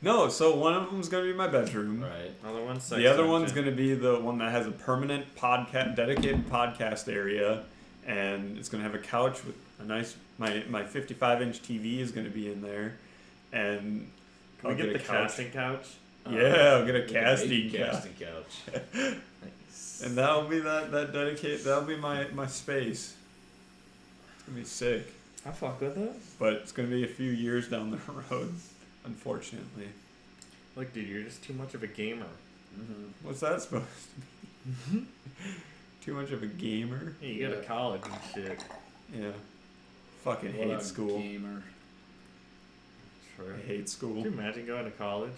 No, so one of them's gonna be my bedroom. Right. Other one's sex The other dungeon. one's gonna be the one that has a permanent dedicated podcast area, and it's gonna have a couch with a nice my 55-inch TV is gonna be in there, and Can we I'll get the a couch. casting couch? Yeah, I'll get a We can casting make couch. casting couch. Nice. And that'll be that'll be my space. It's gonna be sick, I fuck with it. but it's gonna be a few years down the road, unfortunately. Look, dude, you're just too much of a gamer. Mm-hmm. What's that supposed to Too much of a gamer. Yeah, you go to college and shit. Yeah. Fucking What hate a school. gamer. Sure. I hate school. Could you imagine going to college?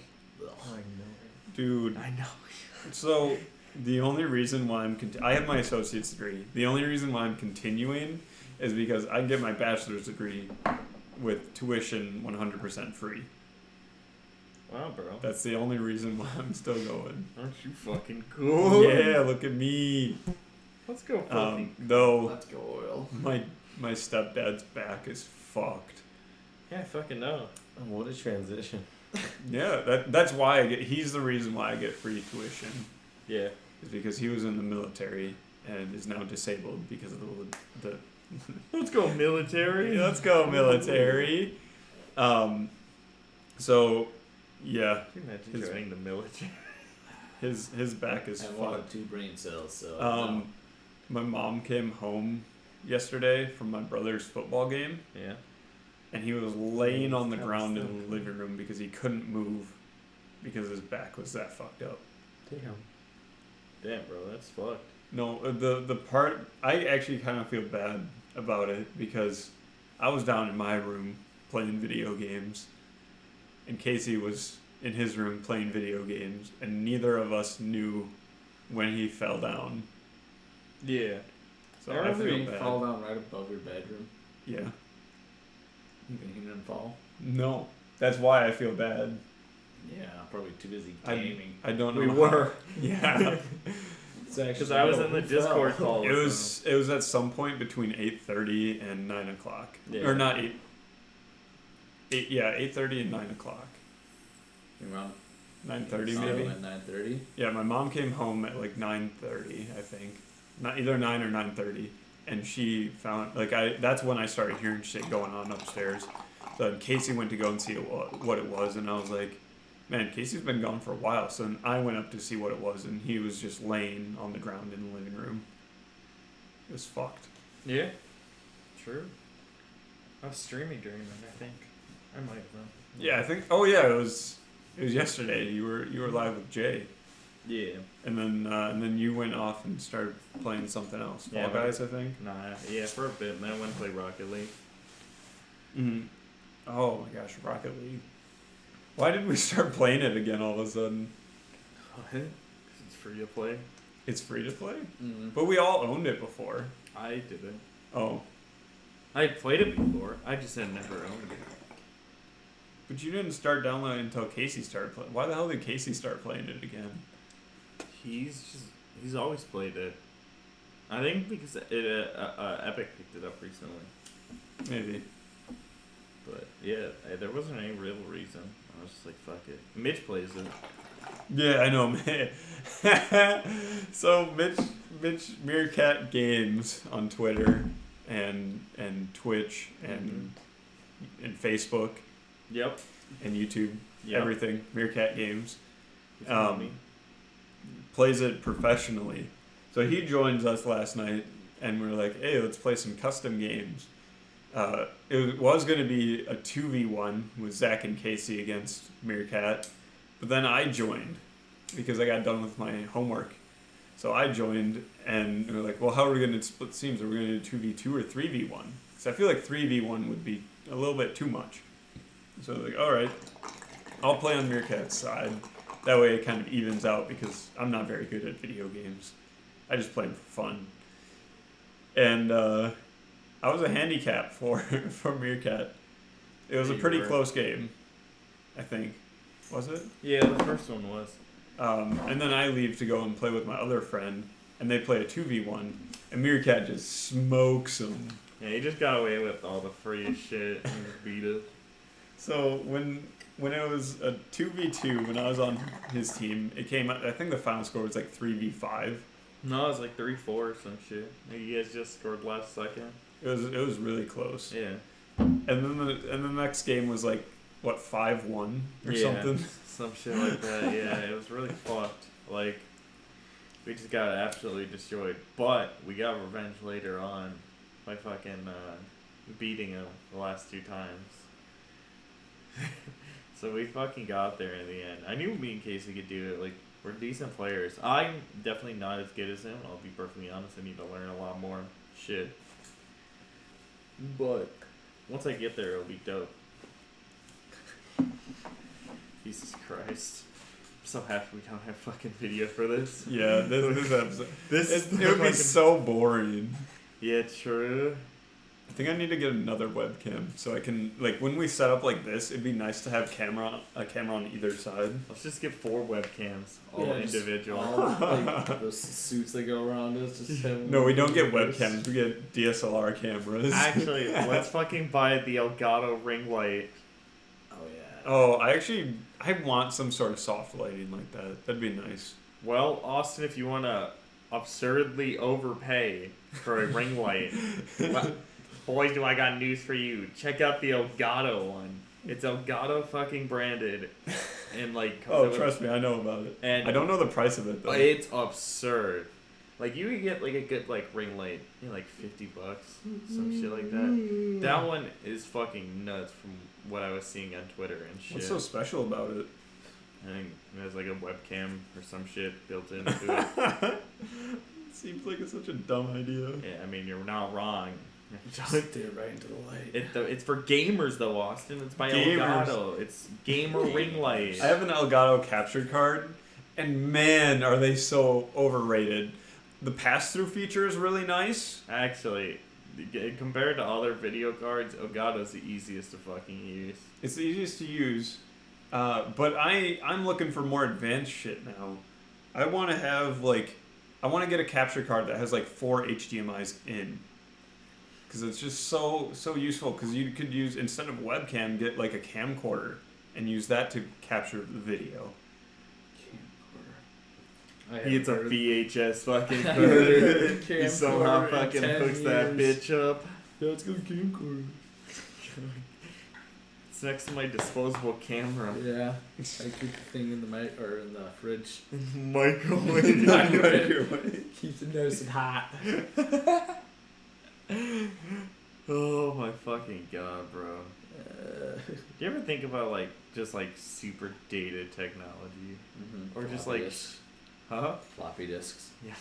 Dude. I know. So the only reason why I have my associate's degree. The only reason why I'm continuing is because I get my bachelor's degree with tuition 100% free. Wow, bro. That's the only reason why I'm still going. Aren't you fucking cool? Yeah, look at me. Let's go fucking. Though Let's go oil. my stepdad's back is fucked. Yeah, I fucking know. What a transition. Yeah, that's why he's the reason why I get free tuition. Yeah. Is because he was in the military and is now disabled because of the Let's go military. let's go military. So yeah, Can you imagine His- joining the military? his back is I wanted fucked. 2 brain cells, so. My mom came home yesterday from my brother's football game, Yeah. and he was laying on the ground in the living room because he couldn't move because his back was that fucked up. Damn. Damn, bro, that's fucked. No, the part I actually kind of feel bad about it because I was down in my room playing video games, and Casey was in his room playing video games, and neither of us knew when he fell down. Yeah. So I I remember feel you bad. fall down right above your bedroom. Yeah. You didn't fall. No, that's why I feel bad. Yeah, probably too busy I- gaming. I don't know. We how- were. Yeah. Because I was in the Discord call. It with was at some point between 8:30 and 9 o'clock. Yeah. Or not 8. Yeah, 8:30 and 9 o'clock. Around 9:30 at maybe. 9:30. Yeah, my mom came home at like 9:30, I think. Not either 9 or 9:30, and she found that's when I started hearing shit going on upstairs. So then Casey went to go and see what it was, and I was like, man, Casey's been gone for a while. So then I went up to see what it was, and he was just laying on the ground in the living room. It was fucked. Yeah. True. I was streaming during that, I think. I might have been. Yeah, I think. Oh yeah, it was yesterday. You were live with Jay, Yeah. and then you went off and started playing something else. Fall Yeah, Guys, I think. Nah, yeah, for a bit, and then I went to play Rocket League. Mm. Oh my gosh, Rocket League. Why did we start playing it again all of a sudden? What? 'Cause it's free to play. It's free to play? Mm-hmm. But we all owned it before. I didn't. Oh. I had played it before. I just had never owned it. But you didn't start downloading until Casey started playing. Why the hell did Casey start playing it again? He's always played it. I think because Epic picked it up recently. Maybe. But yeah, there wasn't any real reason. I was just like, fuck it. Mitch plays it. Yeah, I know, man. So Mitch Meerkat Games on Twitter and Twitch and Facebook Yep. and YouTube, Yep. everything. Meerkat Games. He's a homie. Plays it professionally. So he joins us last night, and we're like, hey, let's play some custom games. It was going to be a 2v1 with Zach and Casey against Meerkat, but then I joined because I got done with my homework. So I joined, and we're like, well, how are we going to split teams? Are we going to do 2v2 or 3v1? Because I feel like 3v1 would be a little bit too much. So like, all right, I'll play on Meerkat's side. That way it kind of evens out because I'm not very good at video games. I just play them for fun. And I was a handicap for Meerkat. It was a Yeah, you pretty were. close game, I think. Was it? Yeah, the first one was. And then I leave to go and play with my other friend, and they play a 2v1, and Meerkat just smokes him. Yeah, he just got away with all the free shit and just beat it. So when it was a 2v2, when I was on his team, it came out, I think the final score was like 3v5. No, it was like 3-4 or some shit. You guys just scored last second. It was really close. Yeah. And then the next game was like what 5-1 or something. Some shit like that. Yeah, it was really fucked. Like, we just got absolutely destroyed. But we got revenge later on by fucking beating him the last 2 times. So we fucking got there in the end. I knew me and Casey could do it. Like, we're decent players. I'm definitely not as good as him. I'll be perfectly honest. I need to learn a lot more shit. But once I get there, it'll be dope. Jesus Christ. I'm so happy we don't have fucking video for this. Yeah, this episode. This It would be so boring. Yeah, true. I think I need to get another webcam so I can, like, when we set up like this, it'd be nice to have a camera on either side. Let's just get 4 webcams, all Yeah, just individual. all, like, those suits that go around us. Just have No, we don't get videos. webcams. We get DSLR cameras. Actually, let's fucking buy the Elgato ring light. Oh yeah. Oh, I want some sort of soft lighting like that. That'd be nice. Well, Austin, if you want to absurdly overpay for a ring light, boys, do I got news for you. Check out the Elgato one. It's Elgato fucking branded. And like, Oh, trust me, I know about it. And I don't know the price of it though. it's absurd. Like, you could get like a good like ring light, like $50, some shit like that. That one is fucking nuts from what I was seeing on Twitter and shit. What's so special about it? I think it has like a webcam or some shit built into it. Seems like it's such a dumb idea. Yeah, I mean, you're not wrong. Just stare right into the light. It's for gamers though, Austin. It's by Gamers. Elgato. It's gamer ring light. I have an Elgato capture card, and man, are they so overrated. The pass-through feature is really nice. Actually, compared to other video cards, Elgato's the easiest to fucking use. It's the easiest to use, but I'm looking for more advanced shit now. I want to get a capture card that has like 4 HDMI's in. Because it's just so useful. Because you could use, instead of webcam, get like a camcorder and use that to capture the video. He gets a VHS fucking Camcorder. card. He somehow Camcorder in fucking 10 hooks that years. bitch up. Yeah, let's go camcorder. It's next to my disposable camera. Yeah. I keep the thing in the or in the fridge. Microwave. Keeps it nice and hot. Oh my fucking god, bro. Do you ever think about like just like super dated technology? Or just Floppy like- disks. Huh? Floppy disks. Yeah.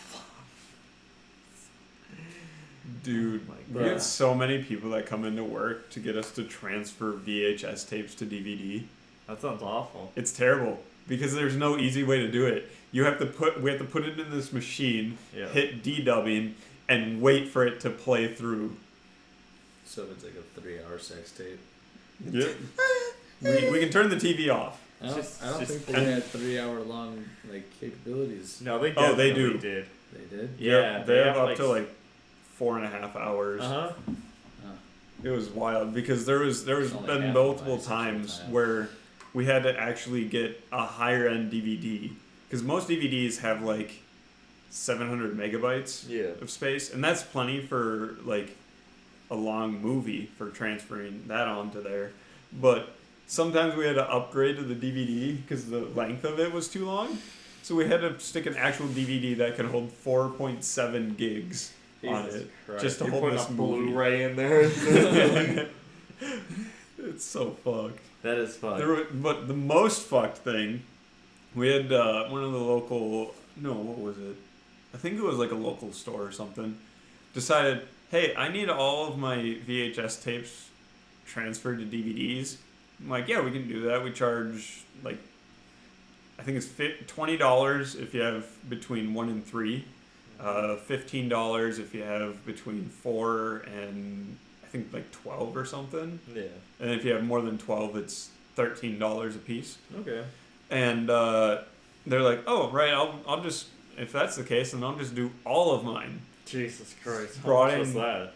Dude, Oh we my get God. so many people that come into work to get us to transfer VHS tapes to DVD. That sounds awful. It's terrible because there's no easy way to do it. We have to put it in this machine, Yeah. hit dedubbing, and wait for it to play through. So it's like a 3-hour sex tape. Yep. we can turn the TV off. I don't Just- think they and- had 3-hour long like capabilities. No, they Oh, they definitely do. did. They did. Yeah, Yep, they have up like to like 4.5 hours. Uh-huh. It was wild because there was It's only been half multiple the device, times actually, half. where we had to actually get a higher end DVD because most DVDs have like 700 megabytes Yeah. of space, and that's plenty for like a long movie for transferring that onto there. But sometimes we had to upgrade to the DVD because the length of it was too long, so we had to stick an actual DVD that can hold 4.7 gigs on Jesus it Christ. just to You're hold putting this a movie. Blu-ray in there. It's so fucked. That is fun. But the most fucked thing, we had one of the local, no, what was it? I think it was like a local store or something, decided, hey, I need all of my VHS tapes transferred to DVDs. I'm like, yeah, we can do that. We charge like, I think it's $20 if you have between 1 and 3, $15 if you have between 4 and I think like 12 or something. Yeah. And if you have more than 12, it's $13 a piece. Okay. And they're like, oh, right, I'll just, if that's the case, then I'll just do all of mine. Jesus Christ. How Brought much was in- that?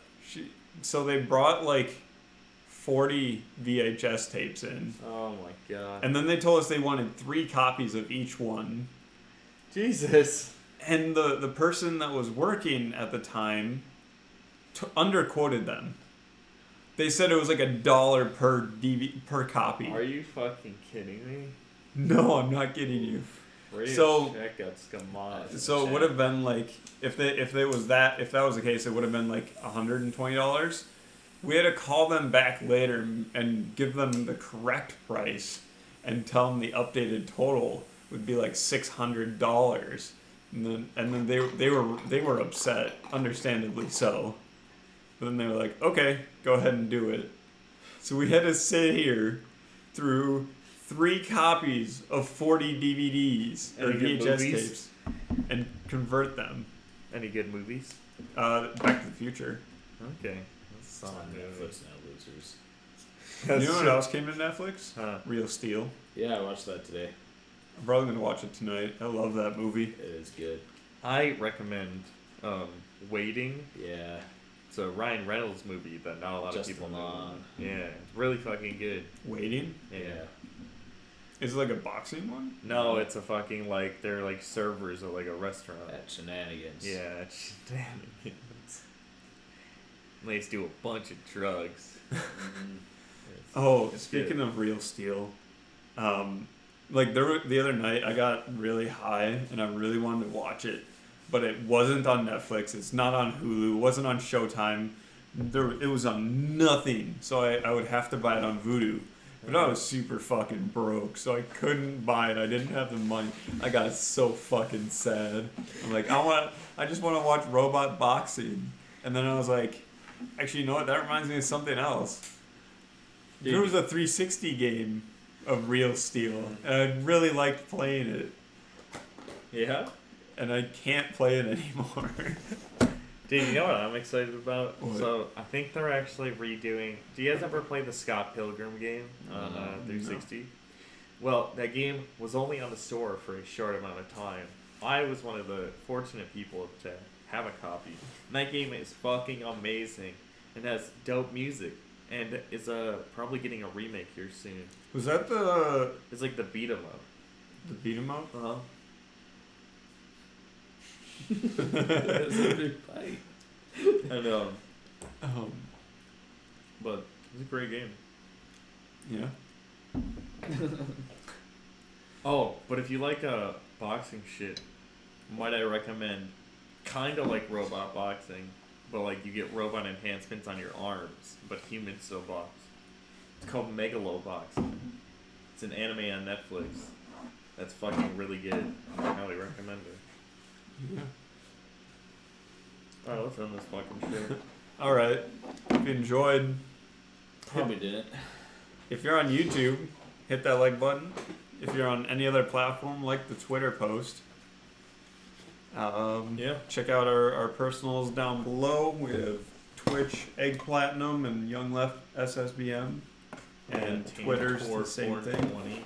So they brought like 40 VHS tapes in. Oh my god. And then they told us they wanted 3 copies of each one. Jesus. And the person that was working at the time underquoted them. They said it was like $1 per copy. Are you fucking kidding me? No, I'm not kidding you. Radio So- checkouts, come on. So it would have been like if that was the case, it would have been like $120. We had to call them back later and give them the correct price, and tell them the updated total would be like $600, and then they were upset, understandably so. But then they were like, okay, go ahead and do it. So we had to sit here through 3 copies of 40 DVDs or Any good VHS movies? tapes and convert them. Any good movies? Back to the Future. Okay. That's It's on solid Netflix movie. now, losers. You know what else came to Netflix? Huh. Real Steel. Yeah, I watched that today. I'm probably gonna watch it tonight. I love that movie. It is good. I recommend Waiting. Yeah. It's a Ryan Reynolds movie that not a lot Just of people know. Long. Yeah, it's really fucking good. Waiting? Yeah. Is it like a boxing one? No, it's a fucking like they're like servers at like a restaurant. At shenanigans. Yeah, it's shenanigans. They just do a bunch of drugs. Mhm. Oh, It's speaking good. of Real Steel, like the other night I got really high and I really wanted to watch it, but it wasn't on Netflix. It's not on Hulu. It wasn't on Showtime. It was on nothing. So I would have to buy it on Vudu. But I was super fucking broke, so I couldn't buy it. I didn't have the money. I got so fucking sad. I'm like, I just want to watch robot boxing. And then I was like, actually, you know what? That reminds me of something else. Dude. There was a 360 game of Real Steel, and I really liked playing it, Yeah? and I can't play it anymore. Dude, you know what I'm excited about? What? So, I think they're actually redoing... Do you guys ever play the Scott Pilgrim game on 360? Well, that game was only on the store for a short amount of time. I was one of the fortunate people to have a copy. And that game is fucking amazing. And has dope music. And is probably getting a remake here soon. Was that the It's like the beat 'em up. beat 'em up? Uh-huh. It's a big fight. And, Um, but it's a great game. yeah. Oh, but if you like boxing shit, might I recommend kind of like robot boxing, but like you get robot enhancements on your arms, but humans still box. It's called Megalobox. It's an anime on Netflix. That's fucking really good. I highly recommend it. Yeah. Alright, let's end this fucking shit. All right. If you enjoyed, Probably didn't. if you're on YouTube, hit that like button. If you're on any other platform, like the Twitter post. Yeah. Check out our personals down below. We have Twitch, Egg Platinum, and Young Left SSBM. And Twitter's the same thing. 420.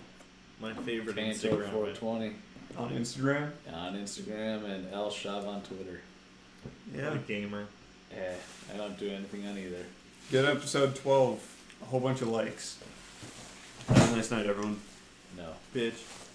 My favorite Canto Instagram. 420 On Instagram. on Instagram and El Shav on Twitter. Yeah. A gamer. Yeah, I don't do anything on either. Get episode 12. A whole bunch of likes. Have a nice night, everyone. No. Bitch.